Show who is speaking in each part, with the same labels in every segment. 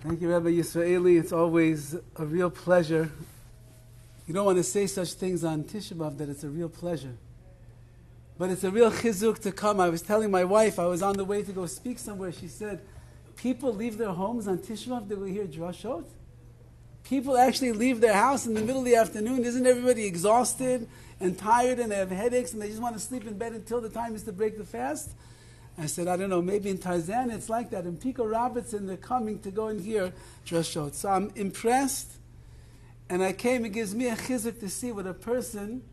Speaker 1: Thank you, Rabbi Yisraeli. It's always a real pleasure. You don't want to say such things on Tisha B'Av that it's a real pleasure. But it's a real chizuk to come. I was telling my wife, I was on the way to go speak somewhere. She said, people leave their homes on Tisha B'Av, they will hear drashot. People actually leave their house in the middle of the afternoon. Isn't everybody exhausted and tired and they have headaches and they just want to sleep in bed until the time is to break the fast? I said, I don't know, maybe in Tarzan it's like that. In Pico Robertson, they're coming to go and hear drashot. So I'm impressed, and I came, it gives me a chizuk to see what a person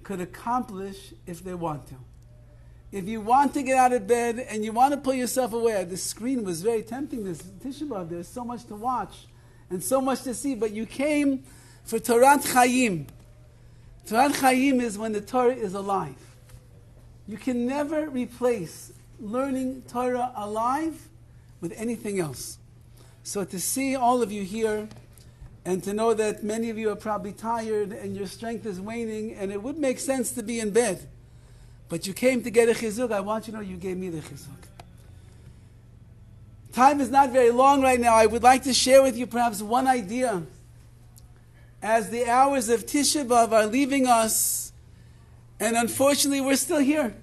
Speaker 1: could accomplish if they want to. If you want to get out of bed and you want to pull yourself away, the screen was very tempting, this Tisha B'Av, there's so much to watch and so much to see, but you came for Torat Chaim. Torat Chaim is when the Torah is alive. You can never replace learning Torah alive with anything else. So to see all of you here and to know that many of you are probably tired and your strength is waning and it would make sense to be in bed, but you came to get a chizuk, I want you to know you gave me the chizuk. Time is not very long right now. I would like to share with you perhaps one idea. As the hours of Tisha B'Av are leaving us, and unfortunately we're still here.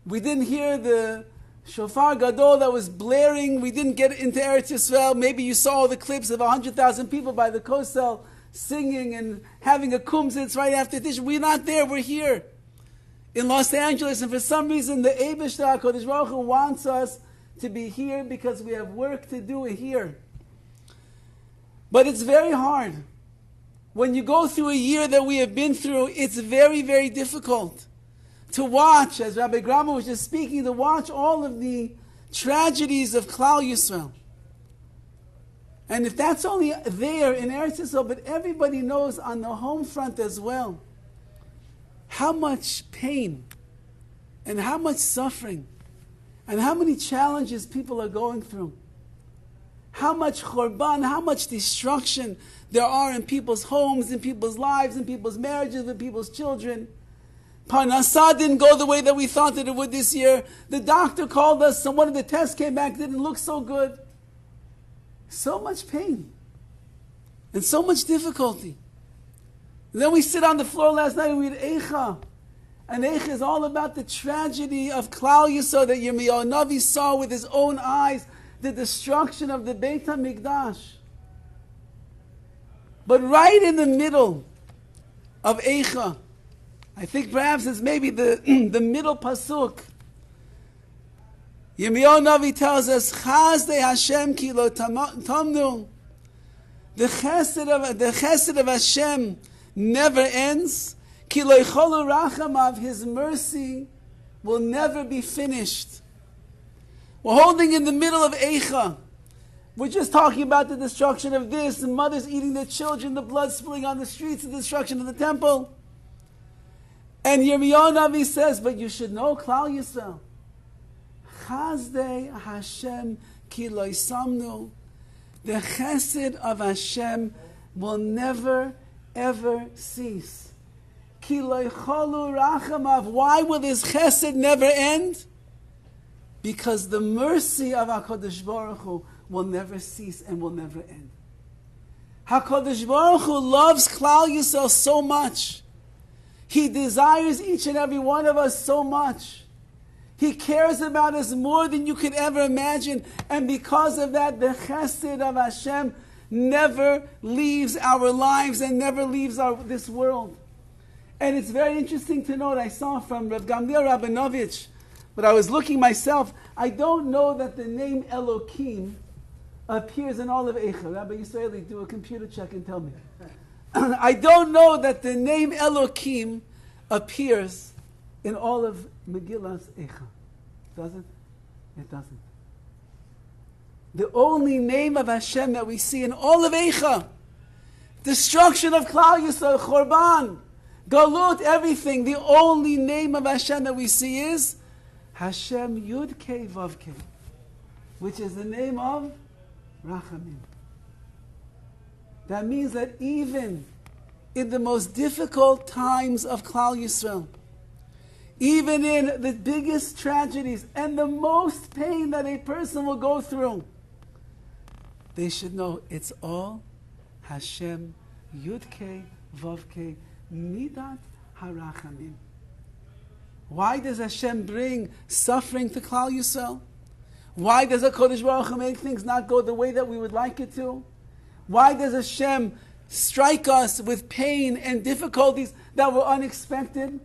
Speaker 1: We didn't hear the shofar gadol that was blaring. We didn't get into Eretz Yisrael. Maybe you saw the clips of 100,000 people by the Kosel singing and having a kumsitz right after Tisha. We're not there. We're here in Los Angeles. And for some reason, the Eibishter HaKadosh Baruch Hu wants us to be here because we have work to do here. But it's very hard. When you go through a year that we have been through, it's very, very difficult to watch, as Rabbi Grama was just speaking, to watch all of the tragedies of Klal Yisrael. And if that's only there in Eretz Yisrael, but everybody knows on the home front as well, how much pain and how much suffering and how many challenges people are going through. How much chorban, how much destruction there are in people's homes, in people's lives, in people's marriages, in people's children. Parnassah didn't go the way that we thought that it would this year. The doctor called us, and one of the tests came back, didn't look so good. So much pain. And so much difficulty. And then we sit on the floor last night and we read Eicha. And Eicha is all about the tragedy of Klal Yisrael that Yirmiyahu Navi saw with his own eyes, the destruction of the Beit HaMikdash. But right in the middle of Eicha, I think perhaps it's maybe the middle pasuk. Yirmiyahu Navi tells us, Chesed Hashem ki lo tamnu. The chesed of Hashem never ends. Ki lo yicholu rachamav, His mercy will never be finished. We're holding in the middle of Eicha. We're just talking about the destruction of this, and mothers eating their children, the blood spilling on the streets, the destruction of the temple. And Yirmiyahu Navi says, but you should know, Klal Yisrael, Chesed Hashem ki lo yisamnu. The chesed of Hashem will never, ever cease. Ki lo yicholu rachamav. Why will this chesed never end? Because the mercy of HaKadosh Baruch Hu will never cease and will never end. HaKadosh Baruch Hu loves Klal Yisrael so much. He desires each and every one of us so much. He cares about us more than you could ever imagine. And because of that, the chesed of Hashem never leaves our lives and never leaves this world. And it's very interesting to note, I saw from Rav Gamliel Rabinovich, but I was looking myself, I don't know that the name Elokim appears in all of Eicha. Rabbi Yisraeli, do a computer check and tell me. I don't know that the name Elokim appears in all of Megillas Eicha. Does it? It doesn't. The only name of Hashem that we see in all of Eicha, destruction of Klal Yisrael, Chorban, Galut, everything, the only name of Hashem that we see is Hashem Yud Kei Vav Kei, which is the name of Rachamim. That means that even in the most difficult times of Klal Yisrael, even in the biggest tragedies and the most pain that a person will go through, they should know it's all Hashem, Yud-Kei, Vav-Kei, Midat HaRachamim. Why does Hashem bring suffering to Klal Yisrael? Why does HaKadosh Baruch Hu make things not go the way that we would like it to? Why does Hashem strike us with pain and difficulties that were unexpected?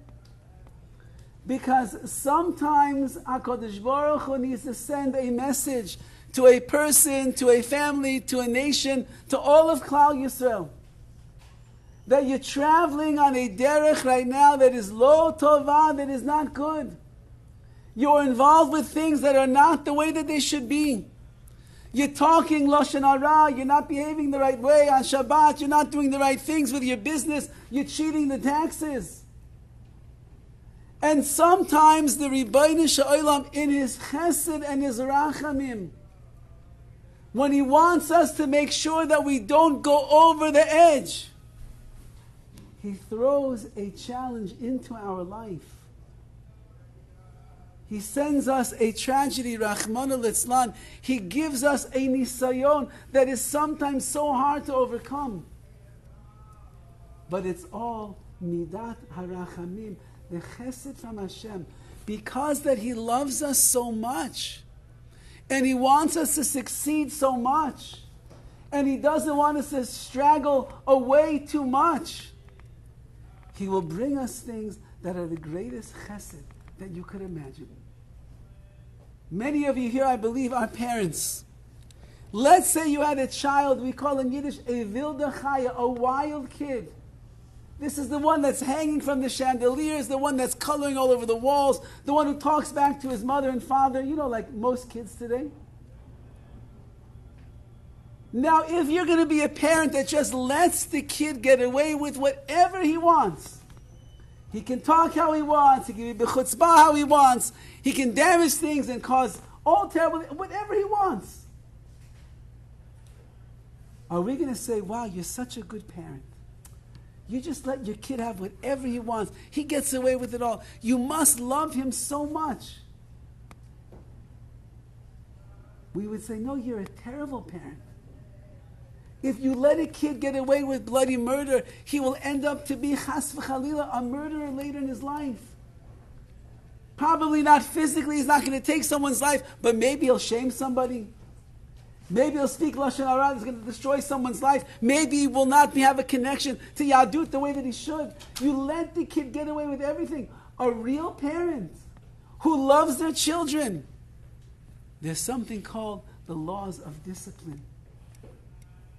Speaker 1: Because sometimes HaKadosh Baruch Hu needs to send a message to a person, to a family, to a nation, to all of Klal Yisrael, that you're traveling on a derech right now that is lo tova, that is not good. You're involved with things that are not the way that they should be. You're talking lashon hara, you're not behaving the right way on Shabbat, you're not doing the right things with your business, you're cheating the taxes. And sometimes the Ribbono Shel Olam, in his chesed and his rachamim, when he wants us to make sure that we don't go over the edge, he throws a challenge into our life. He sends us a tragedy, Rachmana litzlan. He gives us a nisayon that is sometimes so hard to overcome. But it's all midat harachamim, the chesed from Hashem. Because that He loves us so much, and He wants us to succeed so much, and He doesn't want us to straggle away too much, He will bring us things that are the greatest chesed that you could imagine. Many of you here, I believe, are parents. Let's say you had a child, we call in Yiddish a wilde chaya, a wild kid. This is the one that's hanging from the chandeliers, the one that's coloring all over the walls, the one who talks back to his mother and father, like most kids today. Now, if you're going to be a parent that just lets the kid get away with whatever he wants, he can talk how he wants, he can be b'chutzpah how he wants, he can damage things and cause all terrible, whatever he wants. Are we going to say, wow, you're such a good parent? You just let your kid have whatever he wants. He gets away with it all. You must love him so much. We would say, no, you're a terrible parent. If you let a kid get away with bloody murder, he will end up to be chas v'chalila, a murderer later in his life. Probably not physically, he's not going to take someone's life, but maybe he'll shame somebody. Maybe he'll speak lashon hara, he's going to destroy someone's life. Maybe he will not have a connection to Yahadut the way that he should. You let the kid get away with everything. A real parent who loves their children, there's something called the laws of discipline.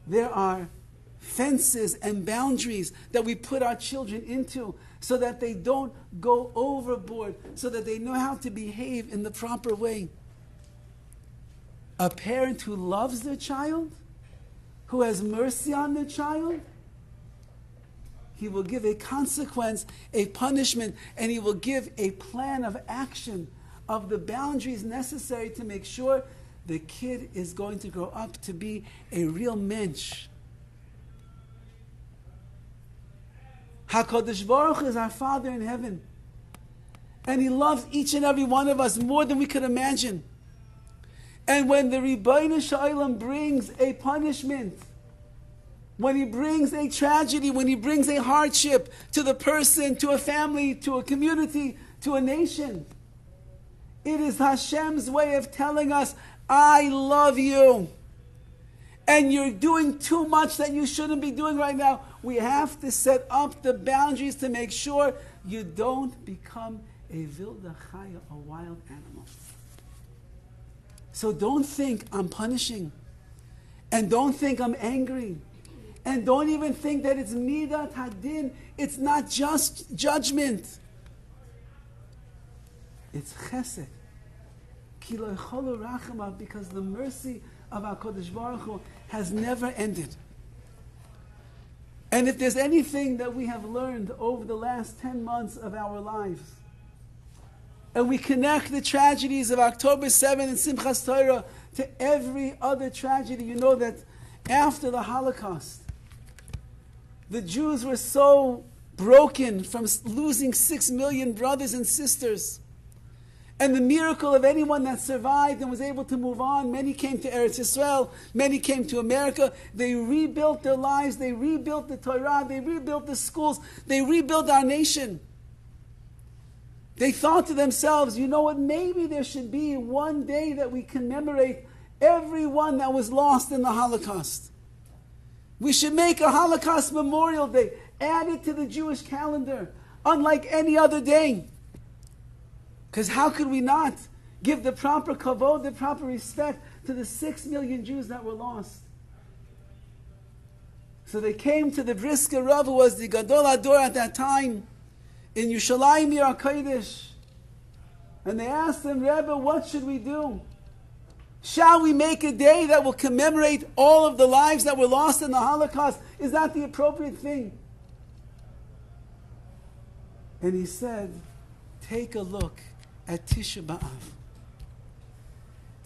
Speaker 1: There are fences and boundaries that we put our children into so that they don't go overboard, so that they know how to behave in the proper way. A parent who loves their child, who has mercy on their child, he will give a consequence, a punishment, and he will give a plan of action of the boundaries necessary to make sure the kid is going to grow up to be a real mensch. HaKadosh Baruch Hu is our Father in heaven. And He loves each and every one of us more than we could imagine. And when the Ribbono Shel Olam brings a punishment, when He brings a tragedy, when He brings a hardship to the person, to a family, to a community, to a nation, it is Hashem's way of telling us, I love you. And you're doing too much that you shouldn't be doing right now. We have to set up the boundaries to make sure you don't become a wilde chaya, a wild animal. So don't think I'm punishing. And don't think I'm angry. And don't even think that it's midat hadin. It's not just judgment. It's chesed. Because the mercy of HaKadosh Baruch Hu has never ended. And if there's anything that we have learned over the last 10 months of our lives, and we connect the tragedies of October 7 and Simchas Torah to every other tragedy, you know that after the Holocaust, the Jews were so broken from losing 6 million brothers and sisters. and the miracle of anyone that survived and was able to move on. Many came to Eretz Yisrael, many came to America. They rebuilt their lives, they rebuilt the Torah, they rebuilt the schools, they rebuilt our nation. They thought to themselves, you know what, maybe there should be one day that we commemorate everyone that was lost in the Holocaust. We should make a Holocaust Memorial Day, add it to the Jewish calendar, unlike any other day. Because how could we not give the proper kavod, the proper respect to the 6 million Jews that were lost? So they came to the Brisker Rav, who was the Gadol Ador at that time, in Yerushalayim Ir HaKodesh. And they asked him, Rebbe, what should we do? Shall we make a day that will commemorate all of the lives that were lost in the Holocaust? Is that the appropriate thing? And he said, take a look at Tisha B'Av.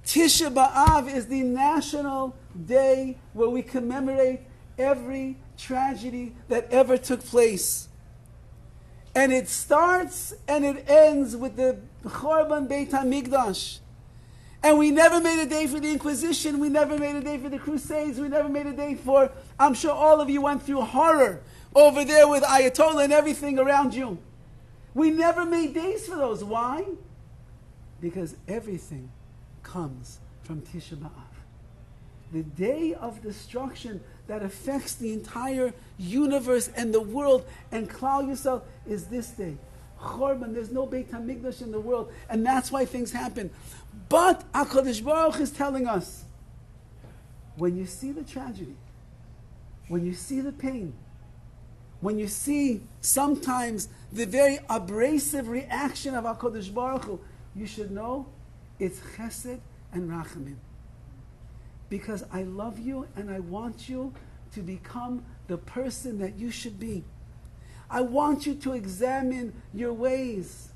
Speaker 1: Tisha B'Av is the national day where we commemorate every tragedy that ever took place. And it starts and it ends with the Chorban Beit HaMikdash. And we never made a day for the Inquisition, we never made a day for the Crusades, we never made a day for, I'm sure all of you went through horror over there with Ayatollah and everything around you. We never made days for those. Why? Because everything comes from Tisha B'Av. The day of destruction that affects the entire universe and the world and Klal Yisrael is this day. Chorban, there's no Beit HaMikdash in the world, and that's why things happen. But HaKadosh Baruch is telling us, when you see the tragedy, when you see the pain, when you see sometimes the very abrasive reaction of HaKadosh Baruch Hu, you should know it's Chesed and Rachamim. Because I love you and I want you to become the person that you should be. I want you to examine your ways.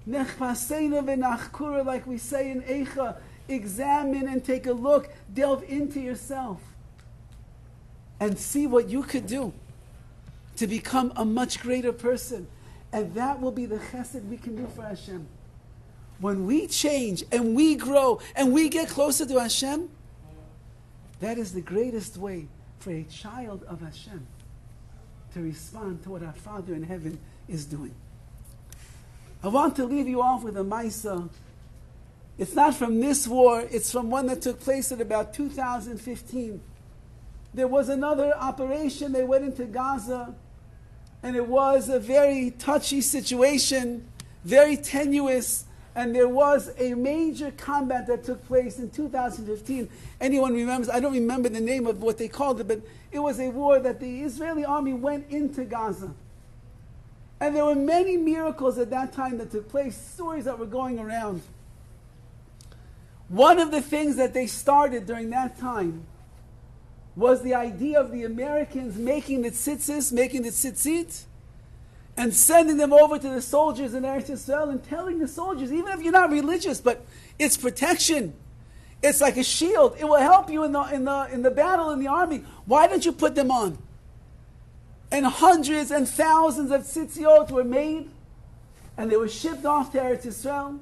Speaker 1: Nechpaseinu v'nachkura, like we say in Eicha, examine and take a look, delve into yourself, and see what you could do to become a much greater person. And that will be the chesed we can do for Hashem. When we change and we grow and we get closer to Hashem, that is the greatest way for a child of Hashem to respond to what our Father in heaven is doing. I want to leave you off with a Maisa. It's not from this war, it's from one that took place at about 2015. There was another operation, they went into Gaza, and it was a very touchy situation, very tenuous, and there was a major combat that took place in 2015. Anyone remembers? I don't remember the name of what they called it, but it was a war that the Israeli army went into Gaza. And there were many miracles at that time that took place, stories that were going around. One of the things that they started during that time was the idea of the Americans making the tzitzis, making the tzitzit, and sending them over to the soldiers in Eretz Yisrael and telling the soldiers, even if you're not religious, but it's protection. It's like a shield. It will help you in the battle, in the army. Why don't you put them on? And hundreds and thousands of tzitziot were made, and they were shipped off to Eretz Yisrael,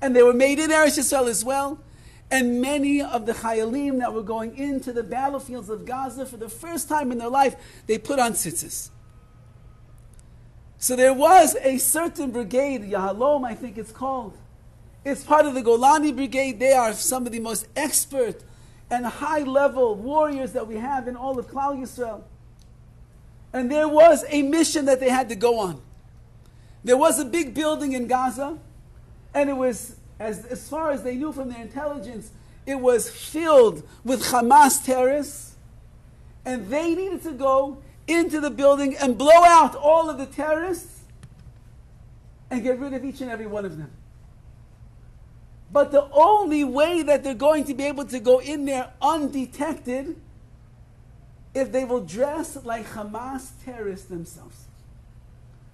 Speaker 1: and they were made in Eretz Yisrael as well. And many of the chayalim that were going into the battlefields of Gaza for the first time in their life, they put on tzitzis. So there was a certain brigade, Yahalom I think it's called. It's part of the Golani Brigade. They are some of the most expert and high-level warriors that we have in all of Klal Yisrael. And there was a mission that they had to go on. There was a big building in Gaza, and it was, as far as they knew from their intelligence, it was filled with Hamas terrorists, and they needed to go into the building and blow out all of the terrorists and get rid of each and every one of them. But the only way that they're going to be able to go in there undetected if they will dress like Hamas terrorists themselves.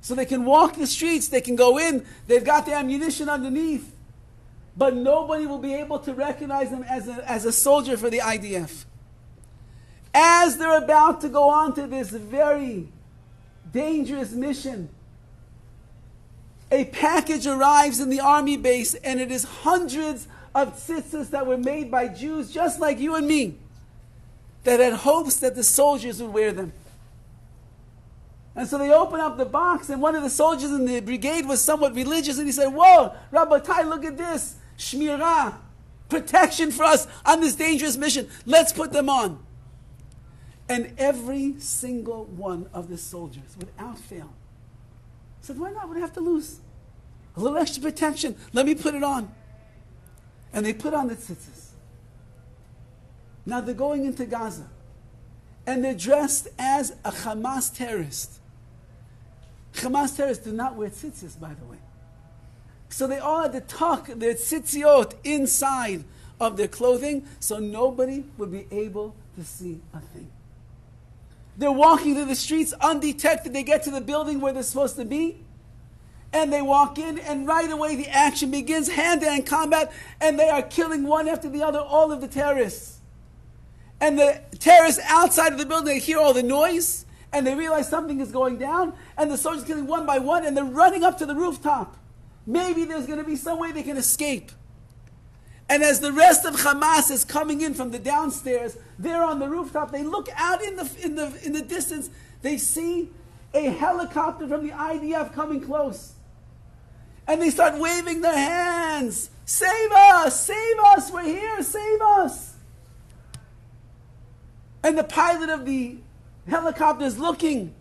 Speaker 1: So they can walk the streets, they can go in, they've got the ammunition underneath, but nobody will be able to recognize them as a soldier for the IDF. As they're about to go on to this very dangerous mission, a package arrives in the army base, and it is hundreds of tzitzis that were made by Jews just like you and me, that had hopes that the soldiers would wear them. And so they open up the box, and one of the soldiers in the brigade was somewhat religious, and he said, "Whoa, Rabbi, look at this. Shmirah, protection for us on this dangerous mission. Let's put them on." And every single one of the soldiers, without fail, said, "Why not? We don't have to lose. A little extra protection. Let me put it on." And they put on the tzitzis. Now they're going into Gaza, and they're dressed as a Hamas terrorist. Hamas terrorists do not wear tzitzis, by the way. So they all had to tuck their tzitziot inside of their clothing, so nobody would be able to see a thing. They're walking through the streets undetected. They get to the building where they're supposed to be, and they walk in, and right away the action begins, hand-to-hand combat, and they are killing one after the other, all of the terrorists. And the terrorists outside of the building, they hear all the noise, and they realize something is going down, and the soldiers killing one by one, and they're running up to the rooftop. Maybe there's going to be some way they can escape. And as the rest of Hamas is coming in from the downstairs, they're on the rooftop. They look out in the distance. They see a helicopter from the IDF coming close. And they start waving their hands. "Save us! Save us! We're here! Save us!" And the pilot of the helicopter is looking.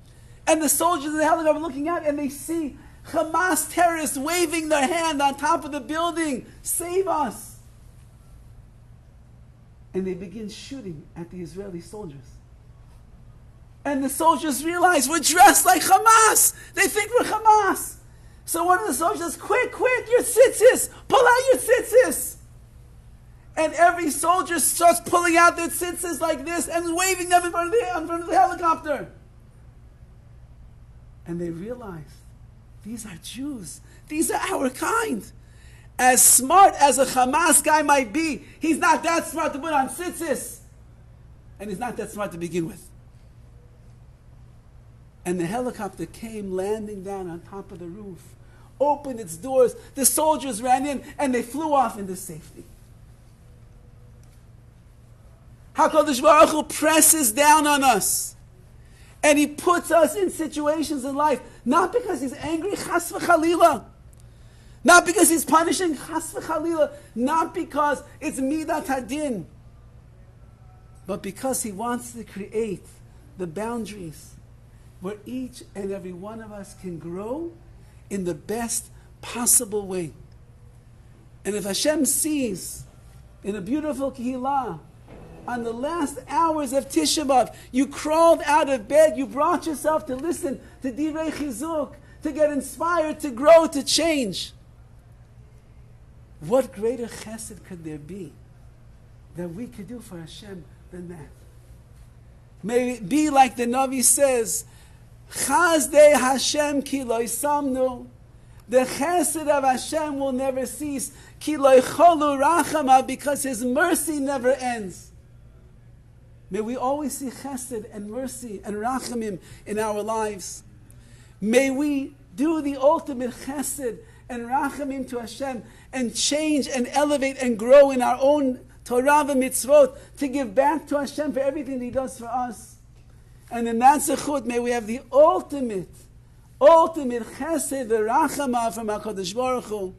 Speaker 1: And the soldiers in the helicopter are looking out, and they see Hamas terrorists waving their hand on top of the building. "Save us!" And they begin shooting at the Israeli soldiers. And the soldiers realize we're dressed like Hamas. They think we're Hamas. So one of the soldiers says, quick, your tzitzis. Pull out your tzitzis. And every soldier starts pulling out their tzitzis like this and waving them in front of the helicopter. And they realize, these are Jews. These are our kind. As smart as a Hamas guy might be, he's not that smart to put on tzitzis. And he's not that smart to begin with. And the helicopter came landing down on top of the roof, opened its doors, the soldiers ran in, and they flew off into safety. HaKadosh Baruch Hu presses down on us. And he puts us in situations in life, not because he's angry, chas v'chalila. Not because he's punishing, chas v'chalila. Not because it's midat hadin. But because he wants to create the boundaries where each and every one of us can grow in the best possible way. And if Hashem sees in a beautiful kehillah, on the last hours of Tisha B'Av, you crawled out of bed, you brought yourself to listen to Divrei Chizuk, to get inspired, to grow, to change. What greater chesed could there be that we could do for Hashem than that? May it be like the Navi says, Chazdei Hashem ki lo yisamnu. The chesed of Hashem will never cease. Ki lo yicholu rachama, because His mercy never ends. May we always see chesed and mercy and rachamim in our lives. May we do the ultimate chesed and rachamim to Hashem and change and elevate and grow in our own Torah and mitzvot to give back to Hashem for everything that He does for us. And in that zechut, may we have the ultimate chesed, the rachama from HaKadosh Baruch Hu,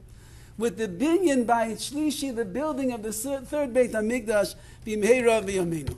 Speaker 1: with the binyan by Shlishi, the building of the third Beit HaMikdash, b'mheira v'yameinu.